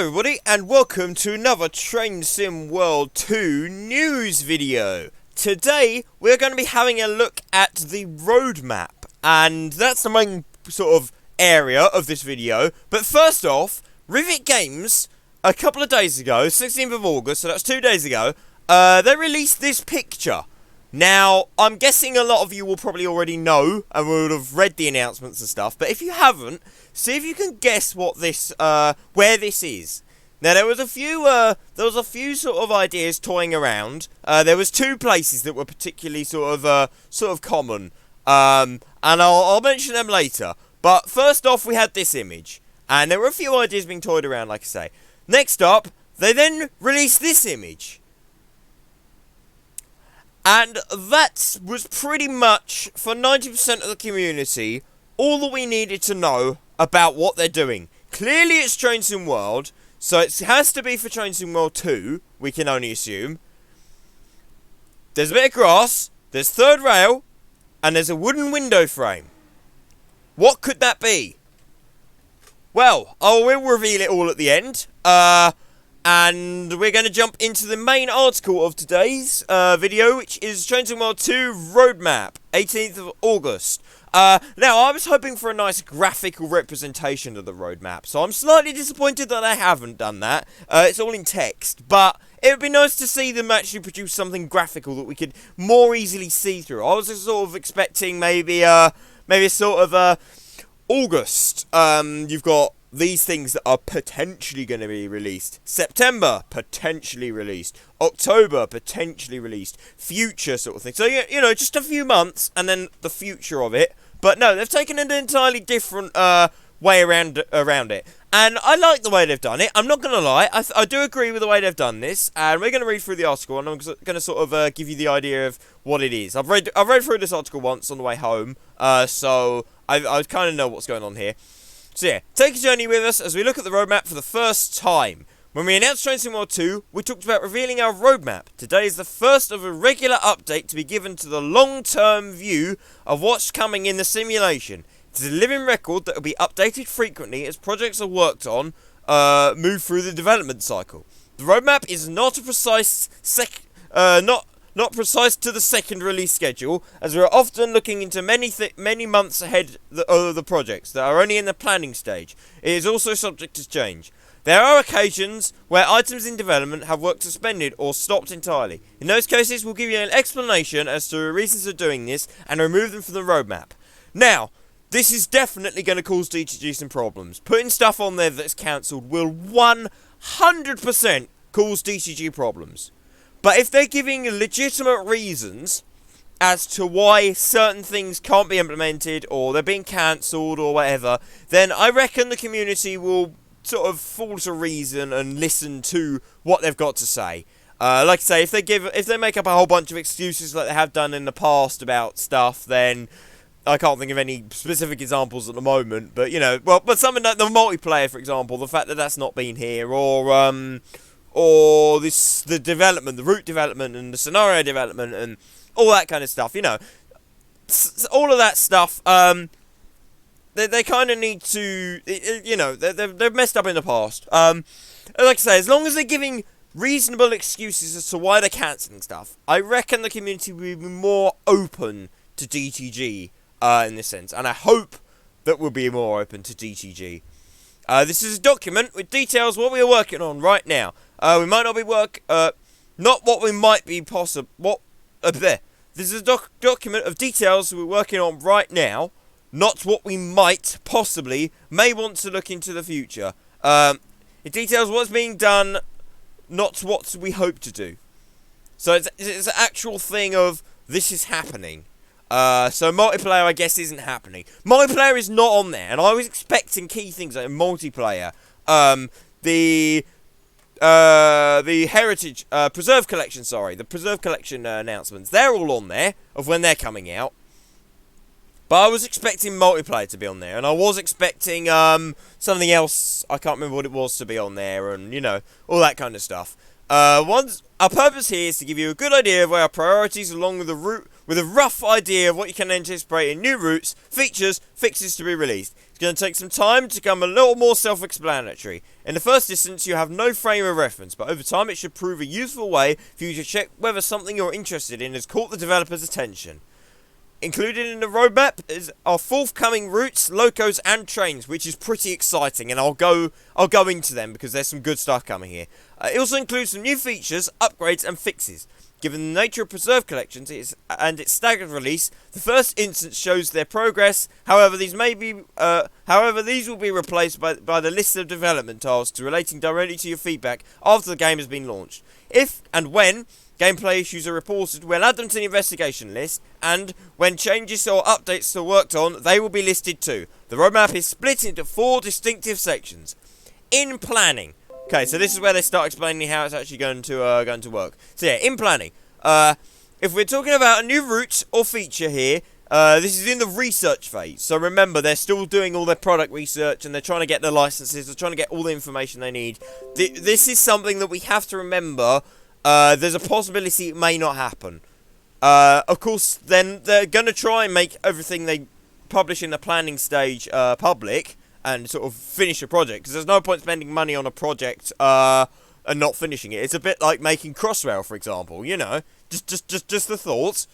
everybody, and welcome to another Train Sim World 2 news video. Today, we're going to be having a look at the roadmap, and that's the main sort of area of this video. But first off, Rivet Games, a couple of days ago, 16th of August, so that's 2 days ago, they released this picture. Now, I'm guessing a lot of you will probably already know and would have read the announcements and stuff, but if you haven't, see if you can guess what this, where this is. Now, there was a few sort of ideas toying around. There was two places that were particularly sort of common, and I'll mention them later. But first off, we had this image, and there were a few ideas being toyed around, like I say. Next up, they then released this image. And that was pretty much, for 90% of the community, all that we needed to know about what they're doing. Clearly it's Train Sim World, so it has to be for Train Sim World 2, we can only assume. There's a bit of grass, there's third rail, and there's a wooden window frame. What could that be? Well, I will reveal it all at the end. And we're going to jump into the main article of today's video, which is Train Sim World 2 Roadmap, 18th of August. Now, I was hoping for a nice graphical representation of the roadmap, so I'm slightly disappointed that they haven't done that. It's all in text, but it would be nice to see them actually produce something graphical that we could more easily see through. I was just sort of expecting maybe sort of August. You've got these things that are potentially going to be released. September, potentially released. October, potentially released. Future sort of thing. So, you know, just a few months, and then the future of it. But no, they've taken an entirely different way around it. And I like the way they've done it. I'm not going to lie. I do agree with the way they've done this. And we're going to read through the article, and I'm going to sort of give you the idea of what it is. I've read through this article once on the way home. So I kind of know what's going on here. So yeah, take a journey with us as we look at the roadmap for the first time. When we announced Train Sim World 2, we talked about revealing our roadmap. Today is the first of a regular update to be given to the long-term view of what's coming in the simulation. It is a living record that will be updated frequently as projects are worked on, move through the development cycle. The roadmap is not a precise not precise to the second release schedule, as we are often looking into many months ahead of the projects that are only in the planning stage. It is also subject to change. There are occasions where items in development have work suspended or stopped entirely. In those cases, we'll give you an explanation as to the reasons for doing this and remove them from the roadmap. Now, this is definitely going to cause DTG some problems. Putting stuff on there that's cancelled will 100% cause DTG problems. But if they're giving legitimate reasons as to why certain things can't be implemented or they're being cancelled or whatever, then I reckon the community will sort of fall to reason and listen to what they've got to say. Like I say, if they make up a whole bunch of excuses like they have done in the past about stuff, then I can't think of any specific examples at the moment. But you know, but something like the multiplayer, for example, the fact that that's not been here, or the development, the route development, and the scenario development, and all that kind of stuff, you know. All of that stuff, they kind of need to, you know, they've messed up in the past. Like I say, as long as they're giving reasonable excuses as to why they're cancelling stuff, I reckon the community will be more open to DTG, in this sense. And I hope that we'll be more open to DTG. This is a document with details what we are working on right now. We might not be not what we might be possible. This is a document of details we're working on right now, not what we might possibly may want to look into the future. It details what's being done, not what we hope to do. So it's an actual thing of this is happening. So multiplayer, I guess, isn't happening. Multiplayer is not on there, and I was expecting key things like multiplayer. The Heritage, Preserve Collection, the Preserve Collection announcements, they're all on there, of when they're coming out. But I was expecting multiplayer to be on there, and I was expecting, something else, I can't remember what it was, to be on there, and, you know, all that kind of stuff. Our purpose here is to give you a good idea of our priorities along with a rough idea of what you can anticipate in new routes, features, fixes to be released. It's going to take some time to become a little more self-explanatory. In the first instance, you have no frame of reference, but over time it should prove a useful way for you to check whether something you're interested in has caught the developer's attention. Included in the roadmap is our forthcoming routes, locos, and trains, which is pretty exciting, and I'll go into them because there's some good stuff coming here. It also includes some new features, upgrades, and fixes. Given the nature of preserved collections and its staggered release, the first instance shows their progress. However, these will be replaced by the list of development tasks relating directly to your feedback after the game has been launched. If and when gameplay issues are reported, we'll add them to the investigation list, and when changes or updates are worked on, they will be listed too. The roadmap is split into 4 distinctive sections. In planning. Okay, so this is where they start explaining how it's actually going to work. So yeah, in planning. If we're talking about a new route or feature here, this is in the research phase. So remember, they're still doing all their product research, and they're trying to get the licenses, they're trying to get all the information they need. This is something that we have to remember. There's a possibility it may not happen. Of course, then they're going to try and make everything they publish in the planning stage public and sort of finish a project. Because there's no point spending money on a project and not finishing it. It's a bit like making Crossrail, for example. You know, just the thoughts.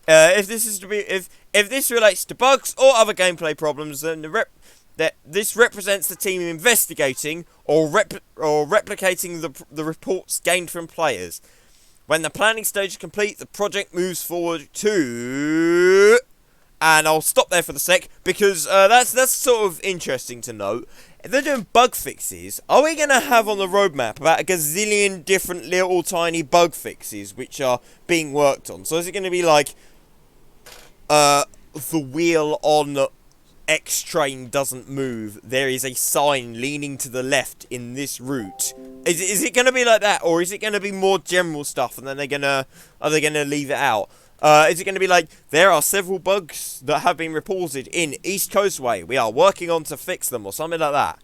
If this relates to bugs or other gameplay problems, then this represents the team investigating or replicating the reports gained from players. When the planning stage is complete, the project moves forward to... And I'll stop there for the sec, because that's sort of interesting to note. If they're doing bug fixes, are we going to have on the roadmap about a gazillion different little tiny bug fixes which are being worked on? So is it going to be like... the wheel on... X train doesn't move. There is a sign leaning to the left in this route. Is it going to be like that, or is it going to be more general stuff, and then are they gonna leave it out? Is it going to be like, there are several bugs that have been reported in East Coastway. We are working on to fix them, or something like that.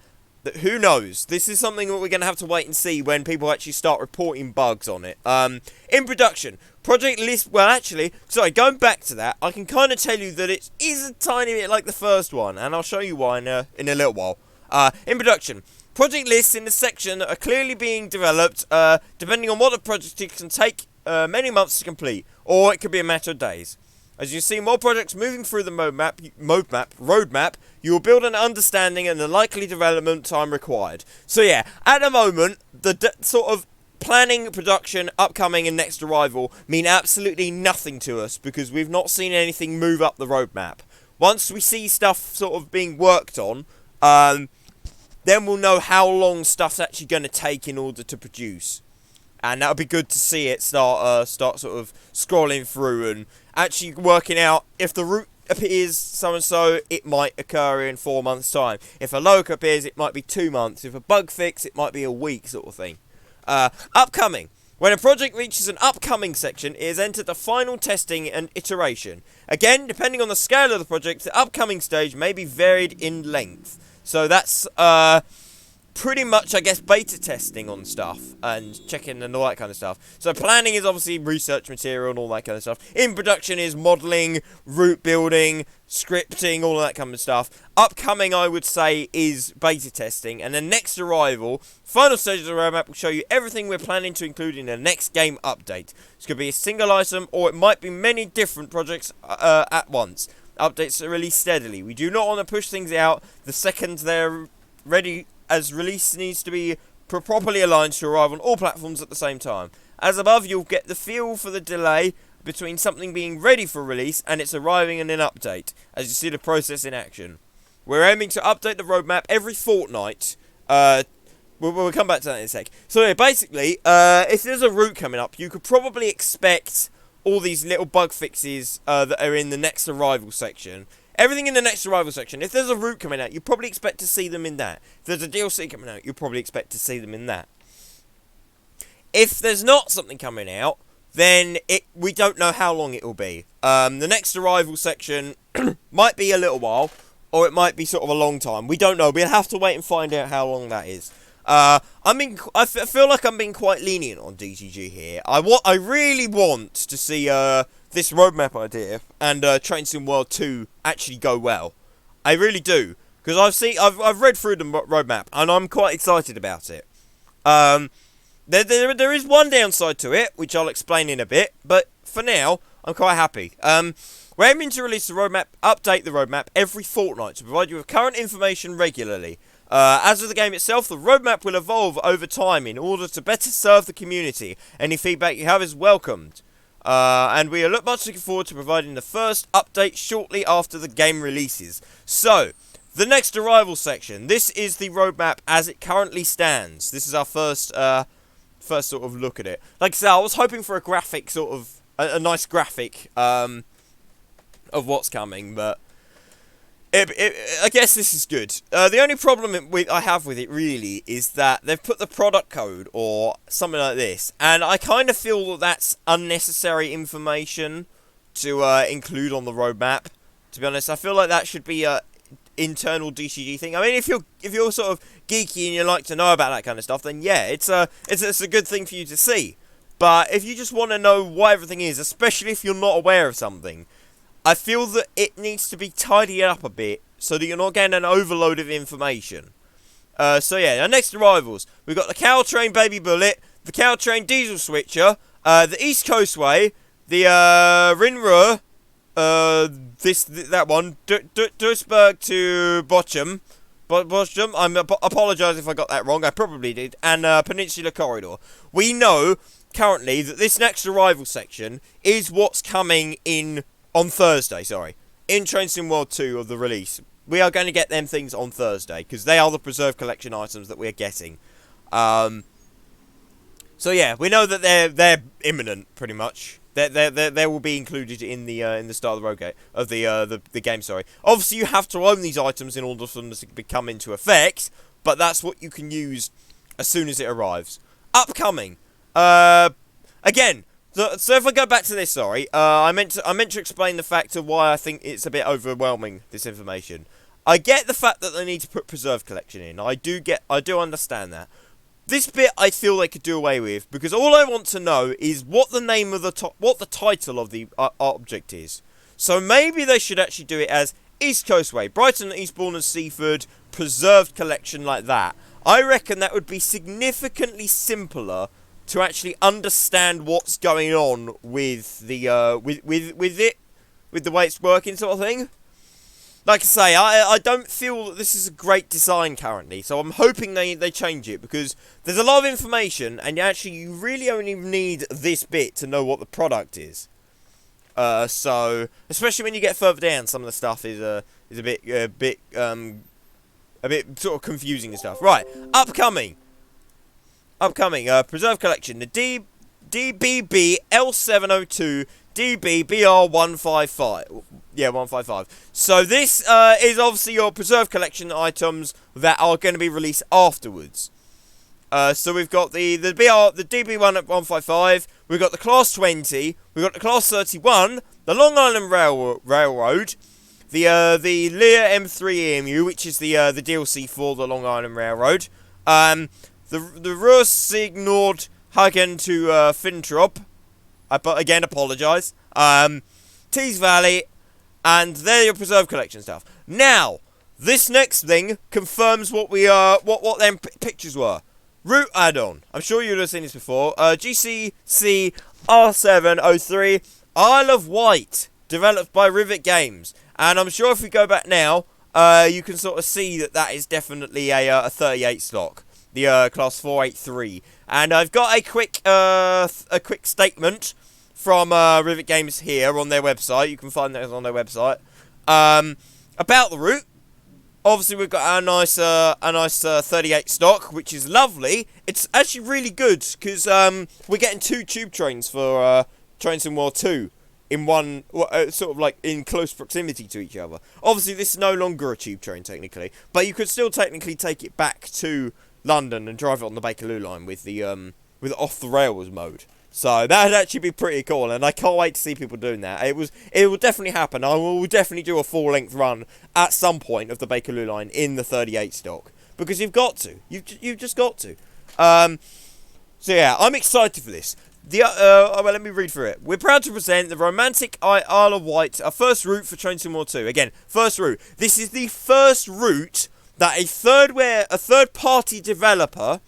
Who knows? This is something that we're going to have to wait and see when people actually start reporting bugs on it. In production, project list... Well, actually, sorry, going back to that, I can kind of tell you that it is a tiny bit like the first one, and I'll show you why in a little while. In production, project lists in the section that are clearly being developed, depending on what the project is, can take many months to complete, or it could be a matter of days. As you see more projects moving through the roadmap, you will build an understanding and the likely development time required. So yeah, at the moment, the sort of planning, production, upcoming and next arrival mean absolutely nothing to us because we've not seen anything move up the roadmap. Once we see stuff sort of being worked on, then we'll know how long stuff's actually going to take in order to produce. And that'll be good to see it start sort of scrolling through and actually working out if the route appears so-and-so, it might occur in 4 months' time. If a loco appears, it might be 2 months. If a bug fix, it might be a week sort of thing. Upcoming. When a project reaches an upcoming section, it has entered the final testing and iteration. Again, depending on the scale of the project, the upcoming stage may be varied in length. So that's... pretty much, I guess, beta testing on stuff and checking and all that kind of stuff. So planning is obviously research material and all that kind of stuff. In production is modelling, route building, scripting, all that kind of stuff. Upcoming, I would say, is beta testing. And the next arrival, final stage of the roadmap, will show you everything we're planning to include in the next game update. This could be a single item, or it might be many different projects at once. Updates are released steadily. We do not want to push things out the second they're ready, as release needs to be properly aligned to arrive on all platforms at the same time. As above, you'll get the feel for the delay between something being ready for release and its arriving in an update, as you see the process in action. We're aiming to update the roadmap every fortnight. We'll come back to that in a sec. So yeah, basically, if there's a route coming up, you could probably expect all these little bug fixes that are in the next arrival section. Everything in the next arrival section. If there's a route coming out, you probably expect to see them in that. If there's a DLC coming out, you probably expect to see them in that. If there's not something coming out, then we don't know how long it will be. The next arrival section might be a little while, or it might be sort of a long time. We don't know. We'll have to wait and find out how long that is. I feel like I'm being quite lenient on DTG here. I really want to see this roadmap idea and Train Sim World 2 actually go well. I really do, because I've read through the roadmap and I'm quite excited about it. There is one downside to it, which I'll explain in a bit, but for now I'm quite happy. We're aiming to release the roadmap, update the roadmap every fortnight to provide you with current information regularly. As with the game itself, the roadmap will evolve over time in order to better serve the community. Any feedback you have is welcomed. And we are much looking forward to providing the first update shortly after the game releases. So, the next arrival section. This is the roadmap as it currently stands. This is our first sort of look at it. Like I said, I was hoping for a graphic, sort of, a nice graphic, of what's coming, but I guess this is good. The only problem I have with it, really, is that they've put the product code, or something like this, and I kind of feel that that's unnecessary information to include on the roadmap, to be honest. I feel like that should be a internal DCG thing. I mean, if you're sort of geeky and you like to know about that kind of stuff, then yeah, it's a good thing for you to see. But if you just want to know what everything is, especially if you're not aware of something, I feel that it needs to be tidied up a bit so that you're not getting an overload of information. So yeah, our next arrivals. We've got the Caltrain Baby Bullet, the Caltrain Diesel Switcher, the East Coast Way, the Rinru, that one, Duisburg to Bochum, I apologise if I got that wrong, I probably did, and Peninsula Corridor. We know currently that this next arrival section is what's coming in on Thursday, in Train Sim World 2 of the release. We are going to get them things on Thursday, because they are the Preserve Collection items that we're getting. So yeah, we know that they're imminent, pretty much. They will be included in the start of the road gate, of the game, Obviously, you have to own these items in order for them to come into effect, but that's what you can use as soon as it arrives. Upcoming. Again, so if I go back to this, I meant to explain the fact of why I think it's a bit overwhelming, this information. I get the fact that they need to put Preserve Collection in. I do understand that. This bit I feel they could do away with, because all I want to know is what the name of what the title of the object is. So maybe they should actually do it as East Coast Way, Brighton, Eastbourne and Seaford, Preserved Collection, like that. I reckon that would be significantly simpler to actually understand what's going on with the with the way it's working, sort of thing. Like I say, I don't feel that this is a great design currently, so I'm hoping they change it, because there's a lot of information, and you really only need this bit to know what the product is. So especially when you get further down, some of the stuff is a bit sort of confusing and stuff. Right, upcoming, Preserve Collection, the DBB L702 DBBR155. Yeah, 155. So this is obviously your Preserve Collection items that are going to be released afterwards. So we've got the DB1 at 155. We've got the Class 20. We've got the Class 31. The Long Island Railroad. The Lear M3 EMU, which is the DLC for the Long Island Railroad. The Rurs Nord Hagen to Fintrop. But again, apologise. Tees Valley, and they're your Preserve Collection stuff. Now, this next thing confirms what them pictures were. Route add-on. I'm sure you'd have seen this before. GCC R703 Isle of Wight, developed by Rivet Games. And I'm sure if we go back now, you can sort of see that is definitely a 38 stock. The Class 483. And I've got a quick statement from Rivet Games here on their website. You can find those on their website. About the route. Obviously, we've got our nice 38 stock, which is lovely. It's actually really good, because we're getting 2 tube trains for Train Sim World 2 in one, sort of like in close proximity to each other. Obviously, this is no longer a tube train, technically, but you could still technically take it back to London and drive it on the Bakerloo line with the off the rails mode. So that'd actually be pretty cool, and I can't wait to see people doing that. It will definitely happen. I will definitely do a full length run at some point of the Bakerloo line in the 38 stock. because you've got to. You've just got to. So yeah, I'm excited for this. Well, let me read through it. We're proud to present the romantic Isle of Wight, our first route for Train Sim World 2. Again, first route. This is the first route that a third-party developer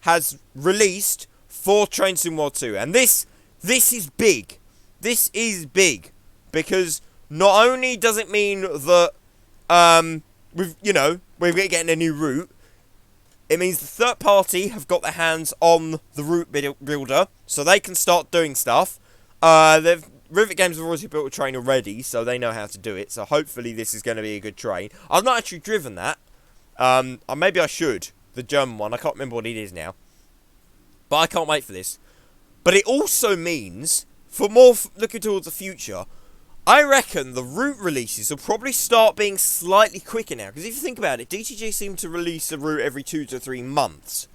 has released for Train Sim World 2. And this is big. This is big. Because not only does it mean that, we're getting a new route, it means the third party have got their hands on the route builder, so they can start doing stuff. Rivet Games have already built a train already, so they know how to do it, so hopefully this is going to be a good train. I've not actually driven that. Maybe I should. The German one, I can't remember what it is now. But I can't wait for this. But it also means, for more looking towards the future, I reckon the route releases will probably start being slightly quicker now. Because if you think about it, DTG seem to release a route every 2 to 3 months.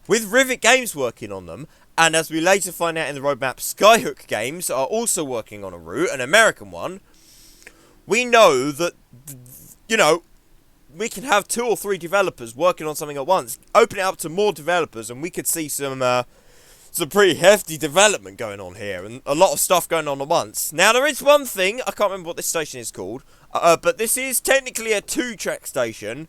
With Rivet Games working on them, and as we later find out in the roadmap, Skyhook Games are also working on a route, an American one. We know that, we can have 2 or 3 developers working on something at once. Open it up to more developers, and we could see some pretty hefty development going on here, and a lot of stuff going on at once. Now, there is one thing, I can't remember what this station is called, but this is technically a 2-track station.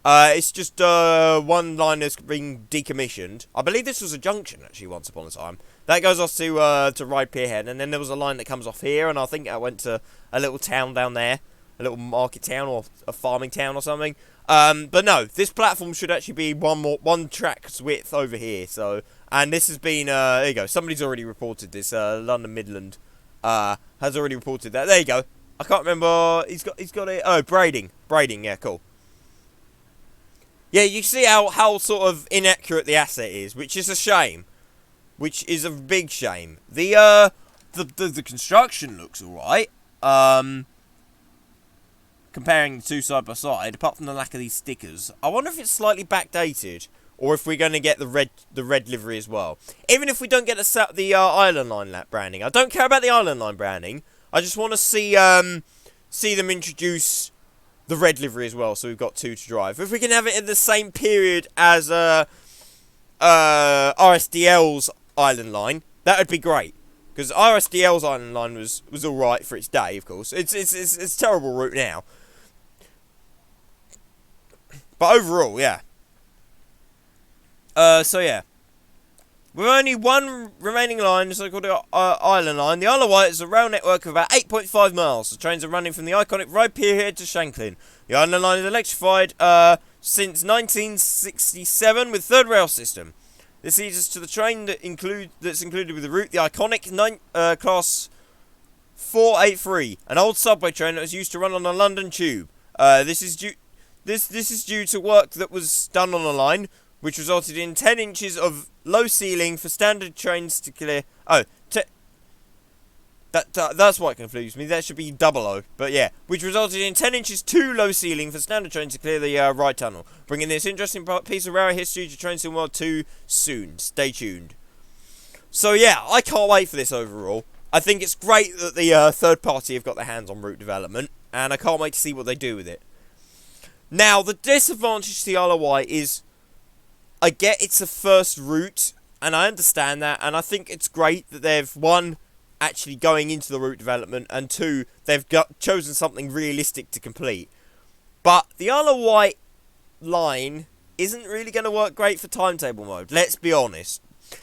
It's just one line that's been decommissioned. I believe this was a junction, actually, once upon a time. That goes off to Ride Pierhead, and then there was a line that comes off here, and I think I went to a little town down there, a little market town, or a farming town or something. But no, this platform should actually be one track's width over here, so... And this has been, there you go, somebody's already reported this, London Midland, has already reported that. There you go. I can't remember, he's got it, oh, Brading, yeah, cool. Yeah, you see how sort of inaccurate the asset is, which is a shame. Which is a big shame. The construction looks alright, comparing the two side by side, apart from the lack of these stickers. I wonder if it's slightly backdated, or if we're going to get the red livery as well. Even if we don't get the Island Line branding. I don't care about the Island Line branding. I just want to see them introduce the red livery as well, so we've got 2 to drive. If we can have it in the same period as RSDL's Island Line, that would be great. Because RSDL's Island Line was alright for its day, of course. It's a terrible route now. But overall, yeah. So yeah. With only one remaining line, the so-called Island Line, the Isle of Wight is a rail network of about 8.5 miles. The trains are running from the iconic Ride Pierhead to Shanklin. The Island Line is electrified since 1967 with third rail system. This leads us to the train that's included with the route, the iconic Class 483, an old subway train that was used to run on the London Tube. This is due to work that was done on the line, which resulted in 10 inches of low ceiling for standard trains to clear. Oh, that's what confused me. That should be 00. But yeah, which resulted in 10 inches too low ceiling for standard trains to clear the right tunnel, bringing this interesting piece of rail history to Train Sim World 2 soon. Stay tuned. So yeah, I can't wait for this overall. I think it's great that the third party have got their hands on route development, and I can't wait to see what they do with it. Now, the disadvantage to the Isle of Wight is, I get it's a first route, and I understand that, and I think it's great that they've, 1, actually going into the route development, and 2, they've chosen something realistic to complete. But the Isle of Wight line isn't really going to work great for timetable mode, let's be honest.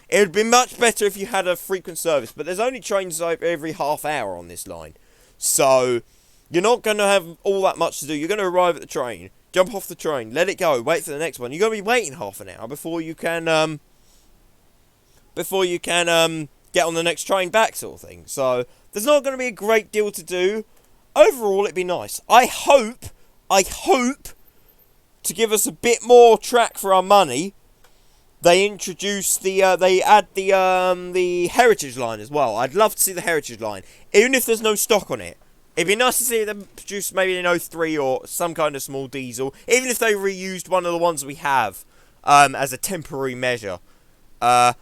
It would be much better if you had a frequent service, but there's only trains every half hour on this line. So, you're not going to have all that much to do. You're going to arrive at the train, jump off the train, let it go, wait for the next one. You're going to be waiting half an hour before you can get on the next train back, sort of thing. So, there's not going to be a great deal to do. Overall, it'd be nice. I hope, to give us a bit more track for our money, they introduce they add the Heritage Line as well. I'd love to see the Heritage Line, even if there's no stock on it. It'd be nice to see them produce maybe an 03 or some kind of small diesel, even if they reused one of the ones we have as a temporary measure. But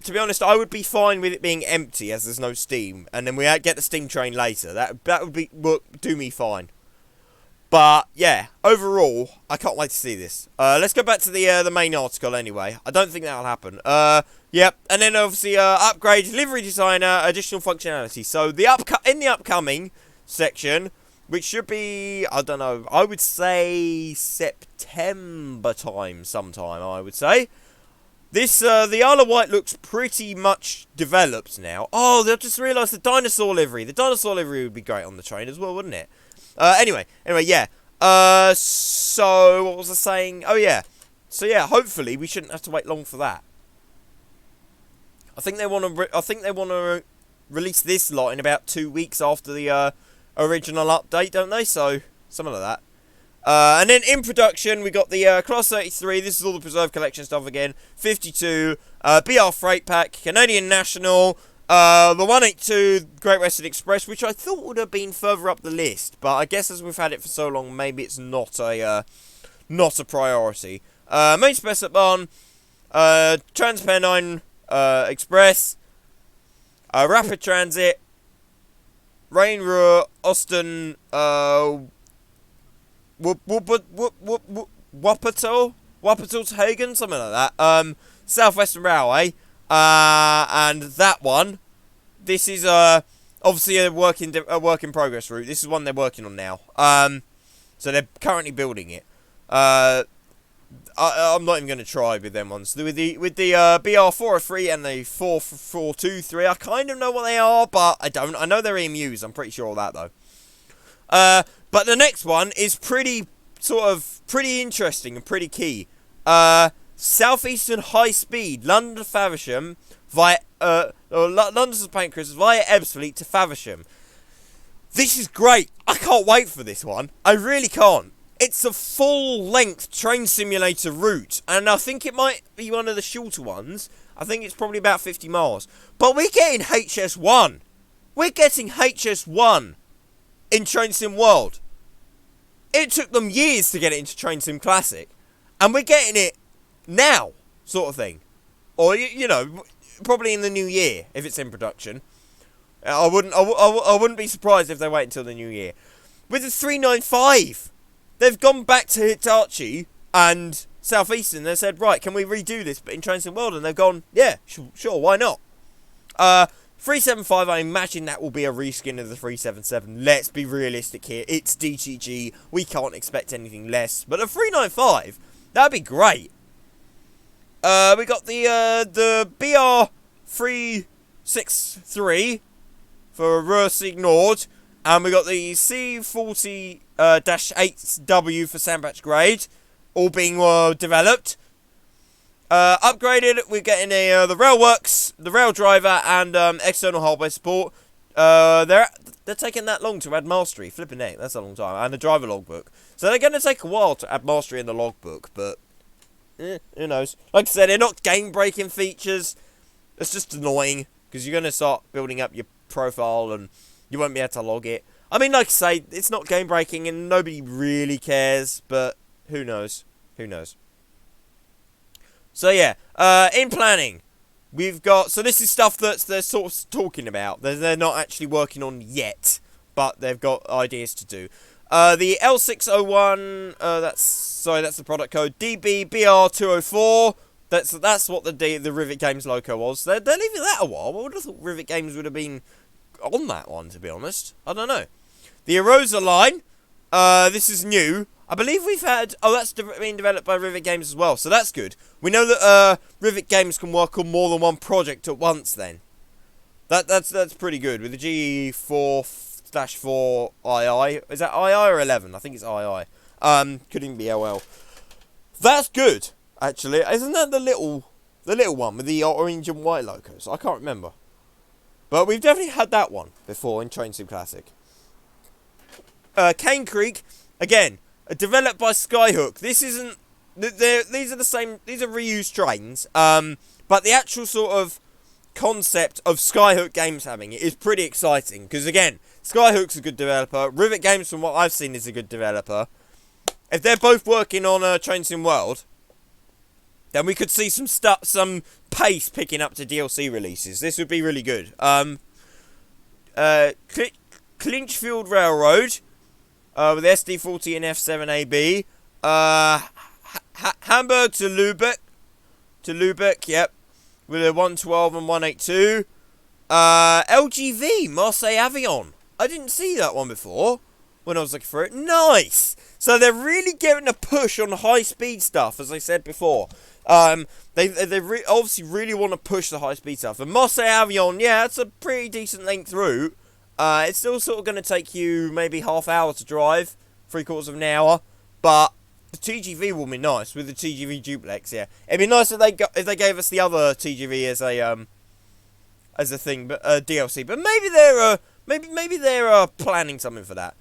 to be honest, I would be fine with it being empty as there's no steam, and then we get the steam train later. That would do me fine. But yeah, overall, I can't wait to see this. Let's go back to the main article anyway. I don't think that'll happen. Yep, and then obviously upgrade livery designer additional functionality. So in the upcoming section, which should be, I don't know, I would say September time sometime. I would say this the Isle of Wight looks pretty much developed now. Oh, they've just realised the dinosaur livery. The dinosaur livery would be great on the train as well, wouldn't it? Anyway, yeah. So what was I saying? Oh yeah. So yeah, hopefully we shouldn't have to wait long for that. I think they want to. Release this lot in about 2 weeks after the original update, don't they? So something like that. And then in production, we got the Class 33. This is all the Preserve Collection stuff again. 52. BR Freight Pack. Canadian National. The 182 Great Western Express, which I thought would have been further up the list, but I guess as we've had it for so long, maybe it's not a priority. Main Specimen, Trans-Pennine Express, Rapid Transit, Rainruhr, Austin, Wuppertal to Hagen, something like that. Southwestern Railway. And that one, this is obviously a work in progress route. This is one they're working on now. So they're currently building it. I'm not even going to try with them ones. With the BR403 and the 4423, I kind of know what they are, but I don't. I know they're EMUs. I'm pretty sure of that though. But the next one is pretty interesting and pretty key. Southeastern High Speed, London to Faversham, via London to St Pancras via Ebbsfleet to Faversham. This is great. I can't wait for this one. I really can't. It's a full-length train simulator route, and I think it might be one of the shorter ones. I think it's probably about 50 miles. But we're getting HS1. We're getting HS1 in Train Sim World. It took them years to get it into Train Sim Classic, and we're getting it now, sort of thing. Or, you know, probably in the new year, if it's in production. I wouldn't be surprised if they wait until the new year. With the 395, they've gone back to Hitachi and Southeastern. They said, right, can we redo this but in Train Sim World? And they've gone, yeah, sure, why not? 375, I imagine that will be a reskin of the 377. Let's be realistic here. It's DTG. We can't expect anything less. But a 395, that'd be great. We got the BR363 for Ruhr Nord, and we got the C40-8W for Sandbach Grade, all being developed. Upgraded, we're getting the Railworks, the Rail Driver, and external hardware support. They're taking that long to add mastery. Flipping heck, that's a long time. And the driver logbook. So they're going to take a while to add mastery in the logbook, but who knows? Like I said, they're not game-breaking features. It's just annoying, because you're going to start building up your profile, and you won't be able to log it. I mean, like I say, it's not game-breaking, and nobody really cares, but who knows? Who knows? So yeah, in planning, we've got, so this is stuff that they're sort of talking about. They're not actually working on yet, but they've got ideas to do. The L601, that's the product code. DBBR204, that's what the Rivet Games logo was. They're leaving that a while. I would have thought Rivet Games would have been on that one, to be honest. I don't know. The Erosa line, this is new. I believe we've had, that's being developed by Rivet Games as well, so that's good. We know that Rivet Games can work on more than one project at once then. That's pretty good. With the GE4/4 II, is that II or 11? I think it's II. Could even be LL. That's good, actually. Isn't that the little one with the orange and white logos? I can't remember. But we've definitely had that one before in Train Sim Classic. Cane Creek, again, developed by Skyhook. This isn't. These are the same. These are reused trains. But the actual sort of concept of Skyhook Games having it is pretty exciting. Because again, Skyhook's a good developer. Rivet Games, from what I've seen, is a good developer. If they're both working on Train Sim World, then we could see some pace picking up to DLC releases. This would be really good. Clinchfield Railroad. with SD40 and F7AB. Hamburg to Lubeck, yep, with a 112 and 182. LGV, Marseille Avion. I didn't see that one before when I was looking for it. Nice! So they're really getting a push on high-speed stuff, as I said before. They obviously really want to push the high-speed stuff. And Marseille Avion, yeah, it's a pretty decent length route. It's still sort of going to take you maybe half hour to drive, 3/4 of an hour. But the TGV will be nice with the TGV duplex, yeah. It'd be nice if they gave us the other TGV as a thing, but DLC. But maybe they're planning something for that.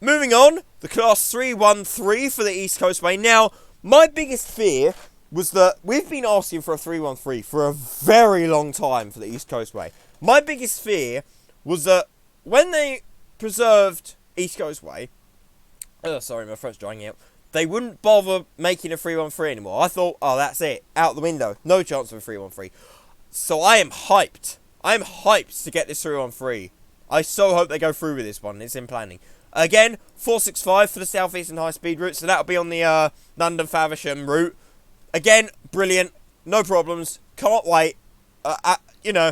Moving on, the Class 313 for the East Coastway. Now, my biggest fear was that we've been asking for a 313 for a very long time for the East Coastway. My biggest fear was that when they preserved East Coastway, sorry, my throat's drying out, they wouldn't bother making a 313 anymore. I thought, oh, that's it, out the window, no chance of a 313. So I am hyped. I am hyped to get this 313. I so hope they go through with this one. It's in planning. Again, 465 for the Southeastern high-speed route, so that'll be on the London Faversham route. Again, brilliant, no problems, can't wait. You know,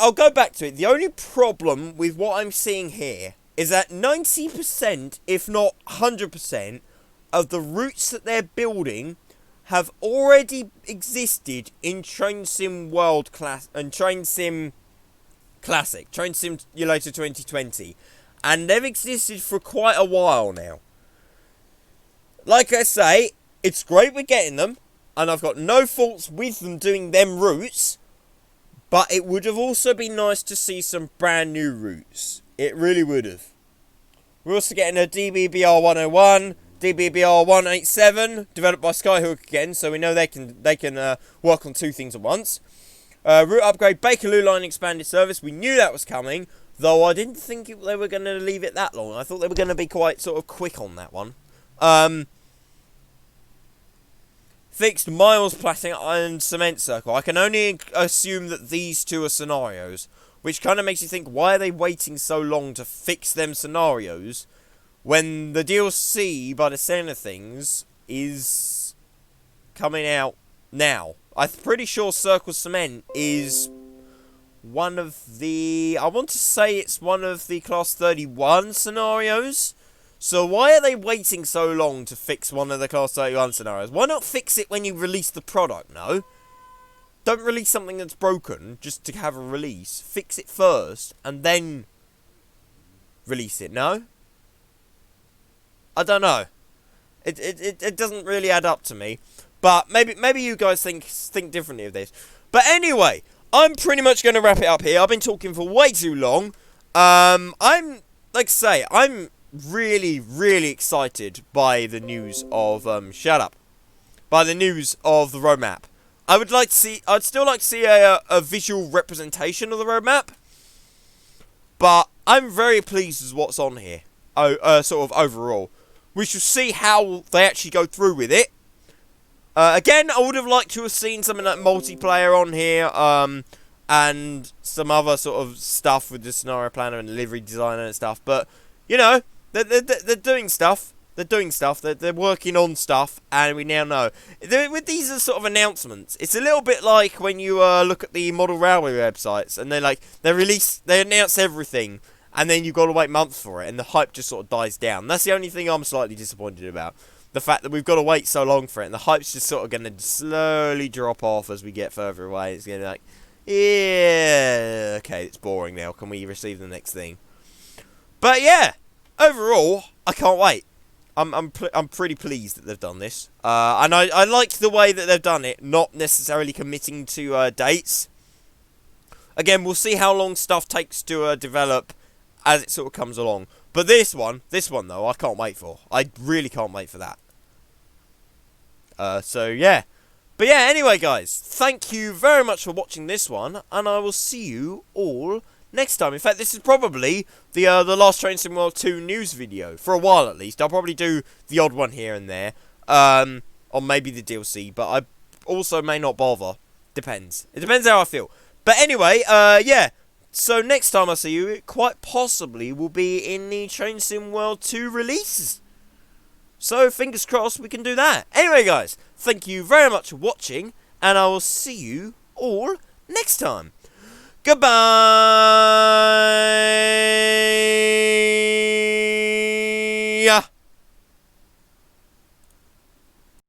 I'll go back to it. The only problem with what I'm seeing here is that 90%, if not 100%, of the routes that they're building have already existed in Train Sim World Class and Train Sim Classic, Train Simulator 2020. And they've existed for quite a while now. Like I say, it's great we're getting them, and I've got no faults with them doing them routes, but it would have also been nice to see some brand new routes. It really would have. We're also getting a DBBR 101, DBBR 187, developed by Skyhook again, so we know they can work on two things at once. Route upgrade, Bakerloo line expanded service. We knew that was coming. Though I didn't think they were going to leave it that long. I thought they were going to be quite sort of quick on that one. Fixed Miles Plating and Cement Circle. I can only assume that these two are scenarios. Which kind of makes you think, why are they waiting so long to fix them scenarios when the DLC, by the sound of things, is coming out now? I'm pretty sure Circle Cement is one of the, I want to say it's one of the Class 31 scenarios. So why are they waiting so long to fix one of the Class 31 scenarios? Why not fix it when you release the product, no? Don't release something that's broken just to have a release. Fix it first and then release it, no? I don't know. It doesn't really add up to me. But maybe you guys think differently of this. But anyway, I'm pretty much going to wrap it up here. I've been talking for way too long. I'm, like I say, I'm really, really excited by the news of, by the news of the roadmap. I'd still like to see a visual representation of the roadmap. But I'm very pleased with what's on here. Sort of overall. We shall see how they actually go through with it. Again, I would have liked to have seen something like multiplayer on here, and some other sort of stuff with the scenario planner and delivery designer and stuff. But, you know, they're doing stuff. They're doing stuff. They're working on stuff, and we now know. With these sort of announcements, it's a little bit like when you look at the model railway websites, and they announce everything, and then you've got to wait months for it, and the hype just sort of dies down. That's the only thing I'm slightly disappointed about. The fact that we've got to wait so long for it, and the hype's just sort of going to slowly drop off as we get further away. It's going to be like, yeah, okay, it's boring now. Can we receive the next thing? But yeah, overall, I can't wait. I'm pretty pleased that they've done this. And I like the way that they've done it, not necessarily committing to dates. Again, we'll see how long stuff takes to develop as it sort of comes along. But this one though, I can't wait for. I really can't wait for that. So yeah. But yeah, anyway guys, thank you very much for watching this one, and I will see you all next time. In fact, this is probably the last Train Sim World 2 news video, for a while at least. I'll probably do the odd one here and there, or maybe the DLC, but I also may not bother. Depends. It depends how I feel. But anyway, yeah, So next time I see you, it quite possibly will be in the Train Sim World 2 release. So fingers crossed we can do that. Anyway guys, thank you very much for watching, and I will see you all next time. Goodbye!